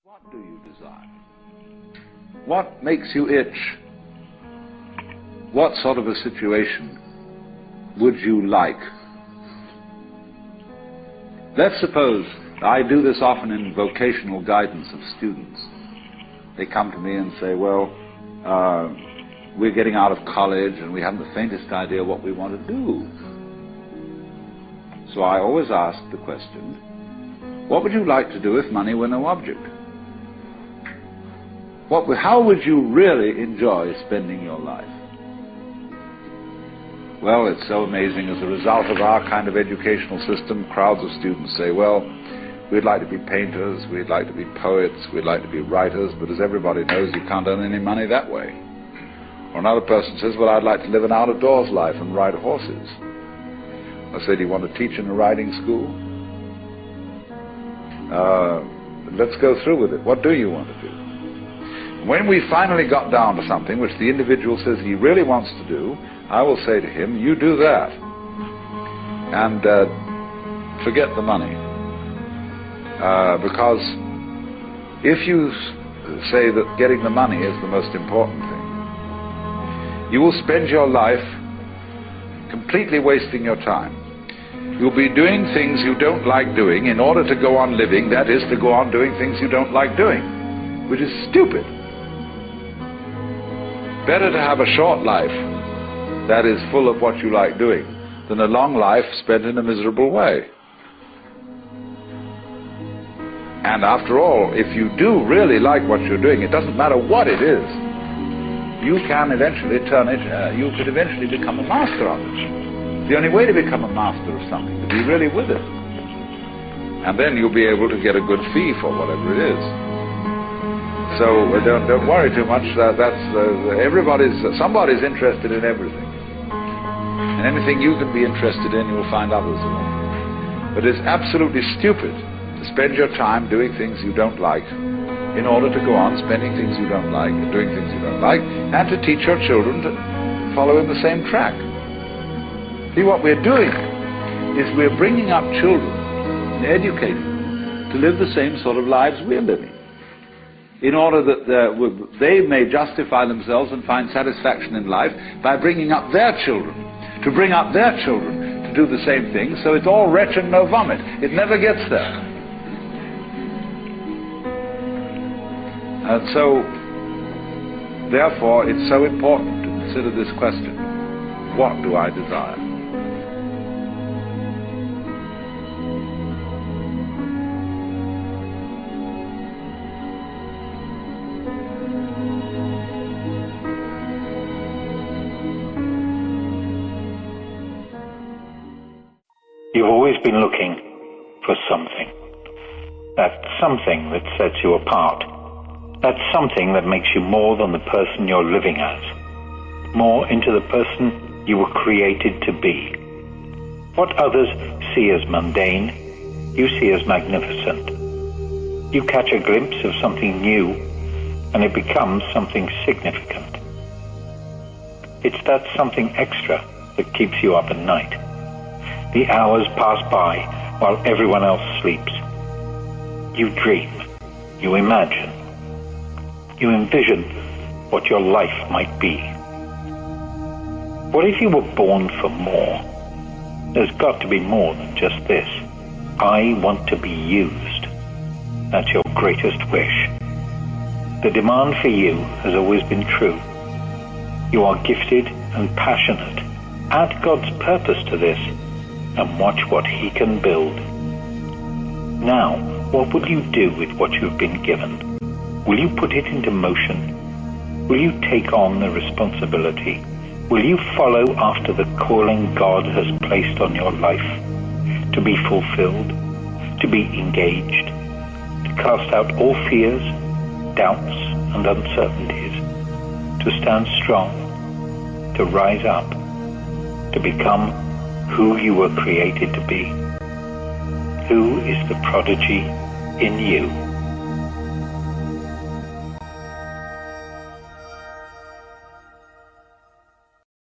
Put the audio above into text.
What do you desire? What makes you itch? What sort of a situation would you like? Let's suppose, I do this often in vocational guidance of students. They come to me and say, well, we're getting out of college and we haven't the faintest idea what we want to do. So I always ask the question, what would you like to do if money were no object? How would you really enjoy spending your life? Well, it's so amazing. As a result of our kind of educational system, crowds of students say, well, we'd like to be painters, we'd like to be poets, we'd like to be writers, but as everybody knows, you can't earn any money that way. Or another person says, well, I'd like to live an out-of-doors life and ride horses. I say, do you want to teach in a riding school? Let's go through with it. What do you want to do? When we finally got down to something which the individual says he really wants to do, I will say to him, you do that. And forget the money. Because if you say that getting the money is the most important thing, you will spend your life completely wasting your time. You'll be doing things you don't like doing in order to go on living, that is, to go on doing things you don't like doing, which is stupid. Better to have a short life that is full of what you like doing than a long life spent in a miserable way. And after all, if you do really like what you're doing, it doesn't matter what it is, you can eventually turn it, you could eventually become a master of it. The only way to become a master of something is to be really with it. And then you'll be able to get a good fee for whatever it is. So don't worry too much. Somebody's interested in everything. And anything you can be interested in, you'll find others in. But it's absolutely stupid to spend your time doing things you don't like in order to go on spending things you don't like, doing things you don't like, and to teach your children to follow in the same track. See, what we're doing is we're bringing up children and educating them to live the same sort of lives we're living, in order that they may justify themselves and find satisfaction in life by bringing up their children, to bring up their children to do the same thing, so it's all retch and no vomit. It never gets there. And so, therefore, it's so important to consider this question, what do I desire? You've always been looking for something. That something that sets you apart. That something that makes you more than the person you're living as. More into the person you were created to be. What others see as mundane, you see as magnificent. You catch a glimpse of something new, and it becomes something significant. It's that something extra that keeps you up at night. The hours pass by while everyone else sleeps. You dream, you imagine, you envision what your life might be. What if you were born for more? There's got to be more than just this. I want to be used. That's your greatest wish. The demand for you has always been true. You are gifted and passionate. Add God's purpose to this, and watch what He can build. Now, what will you do with what you've been given? Will you put it into motion? Will you take on the responsibility? Will you follow after the calling God has placed on your life? To be fulfilled, to be engaged, to cast out all fears, doubts, and uncertainties, to stand strong, to rise up, to become who you were created to be. Who is the prodigy in you?